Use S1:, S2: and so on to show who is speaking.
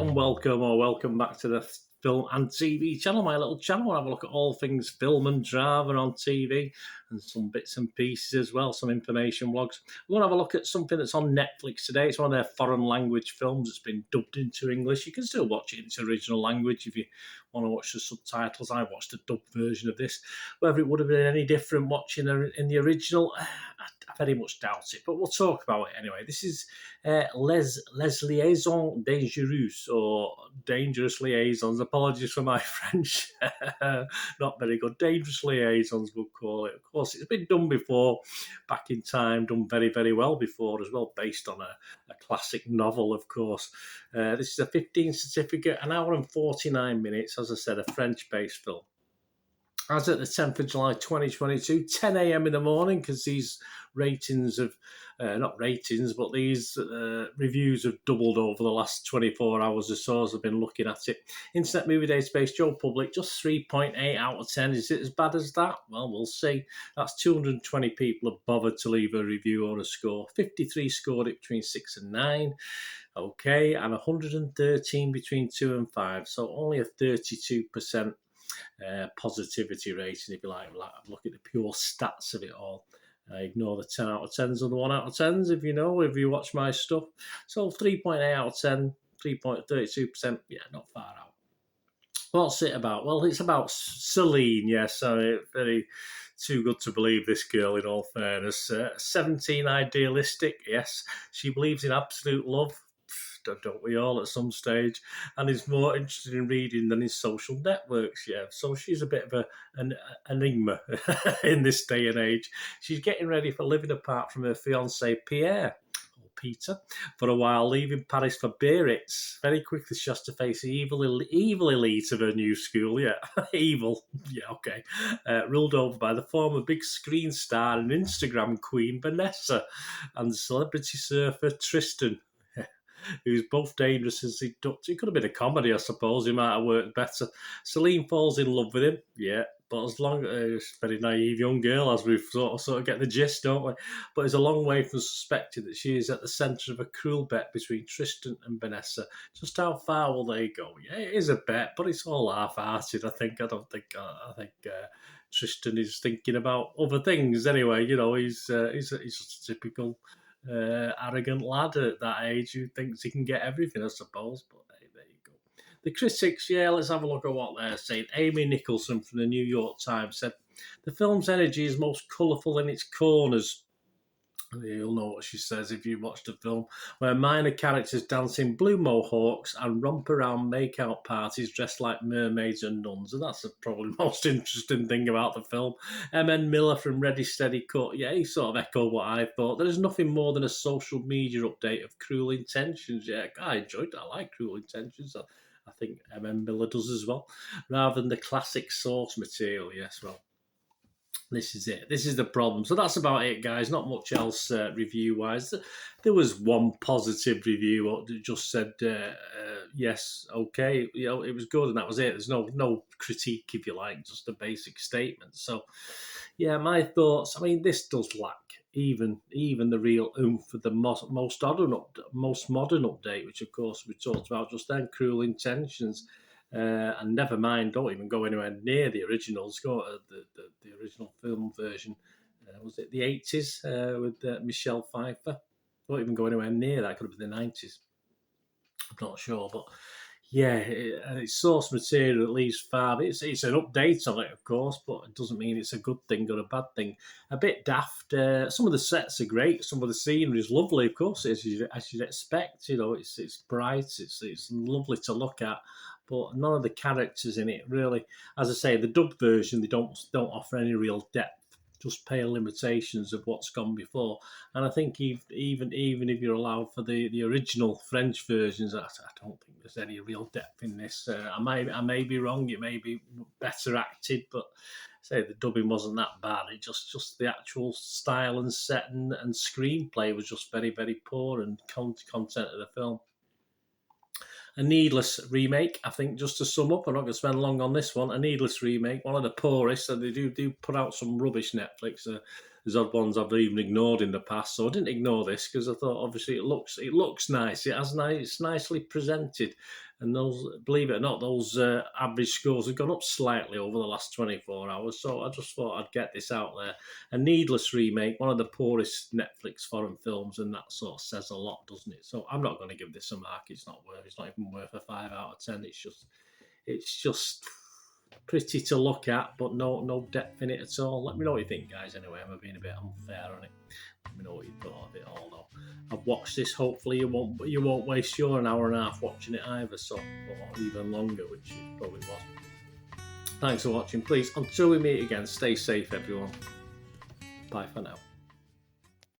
S1: and welcome back to the Film and TV channel, my little channel. I'll have a look at all things film and drama on TV and some bits and pieces as well, some information vlogs. We're going to have a look at something that's on Netflix today. It's one of their foreign language films that's been dubbed into English. You can still watch it in its original language if you want to watch the subtitles. I watched a dubbed version of this. Whether it would have been any different watching in the original, I very much doubt it, but we'll talk about it anyway. This is Les Liaisons Dangereuses, or Dangerous Liaisons. Apologies for my French. Not very good. Dangerous Liaisons, we'll call it. Of course, it's been done before, back in time, done very, very well before as well, based on a classic novel, of course. This is a 15 certificate, an hour and 49 minutes, as I said, a French-based film. As at the 10th of July 2022, 10 a.m. in the morning, because these ratings have, not ratings, but these reviews have doubled over the last 24 hours or so as I've been looking at it. Internet Movie Database, Joe Public, just 3.8 out of 10. Is it as bad as that? Well, we'll see. That's 220 people have bothered to leave a review or a score. 53 scored it between 6 and 9. Okay, and 113 between 2 and 5. So only a 32% positivity rating, if you like. Look at the pure stats of it all. Ignore the 10 out of 10s or the 1 out of 10s if you watch my stuff. So 3.8 out of 10, 3.32%, yeah, not far out. What's it about? Well, it's about Celine, yes. Very too good to believe this girl, in all fairness. 17, idealistic, yes. She believes in absolute love. Don't we all at some stage, and is more interested in reading than in social networks, yeah. So she's a bit of an enigma in this day and age. She's getting ready for living apart from her fiancé Pierre, or Peter, for a while, leaving Paris for Biarritz. Very quickly she has to face the evil elite of her new school, yeah. Evil, yeah, okay. Ruled over by the former big screen star and Instagram queen Vanessa, and celebrity surfer Tristan, who's both dangerous and seductive. It could have been a comedy, I suppose. It might have worked better. Celine falls in love with him, yeah, but as long as very naive young girl, as we've sort of get the gist, don't we? But it's a long way from suspecting that she is at the centre of a cruel bet between Tristan and Vanessa. Just how far will they go? Yeah, it is a bet, but it's all half-hearted, I think. I think Tristan is thinking about other things anyway. He's just a typical arrogant lad at that age who thinks he can get everything, I suppose. But hey, there you go. The critics, yeah, let's have a look at what they're saying. Amy Nicholson from the New York Times said, the film's energy is most colourful in its corners. You'll know what she says if you watch the film, where minor characters dance in blue mohawks and romp around make-out parties dressed like mermaids and nuns, and that's probably the most interesting thing about the film. M.N. Miller from Ready Steady Cut, yeah, he sort of echoed what I thought. There is nothing more than a social media update of Cruel Intentions. Yeah, I enjoyed it. I like Cruel Intentions. I think M.N. Miller does as well, rather than the classic source material. Yes, well, this is it. This is the problem. So that's about it, guys. Not much else review-wise. There was one positive review that just said, yes, okay. It was good, and that was it. There's no critique, if you like, just a basic statement. So, yeah, my thoughts. I mean, this does lack even the real oomph of the most modern update, which, of course, we talked about just then, Cruel Intentions. And never mind, don't even go anywhere near the originals. Go to the original film version. Was it the 80s with Michelle Pfeiffer? Don't even go anywhere near that. It could have been the 90s. I'm not sure, but yeah, and it's source material at least far. It's an update on it, of course, but it doesn't mean it's a good thing or a bad thing. A bit daft. Some of the sets are great. Some of the scenery is lovely, of course, as you'd expect. It's bright. It's lovely to look at. But none of the characters in it really, as I say, the dubbed version, they don't offer any real depth, just pale limitations of what's gone before. And I think even if you're allowed for the original French versions, I don't think there's any real depth in this. I may be wrong. It may be better acted, but say the dubbing wasn't that bad. It just the actual style and set and screenplay was just very, very poor, and content of the film. A needless remake, I think, just to sum up. I'm not going to spend long on this one. A needless remake, one of the poorest, and they do put out some rubbish Netflix. There's odd ones I've even ignored in the past, so I didn't ignore this because I thought obviously it looks nice. It has it's nicely presented, and those, believe it or not, those average scores have gone up slightly over the last 24 hours. So I just thought I'd get this out there. A needless remake, one of the poorest Netflix foreign films, and that sort of says a lot, doesn't it? So I'm not going to give this a mark. It's not even worth a 5 out of 10. It's just pretty to look at, but no depth in it at all. Let me know what you think, guys. Anyway, I'm being a bit unfair on it. Let me know what you thought of it all, though. I've watched this. Hopefully, you won't waste your an hour and a half watching it either, or even longer, which it probably was. Thanks for watching. Please, until we meet again, stay safe, everyone. Bye for now.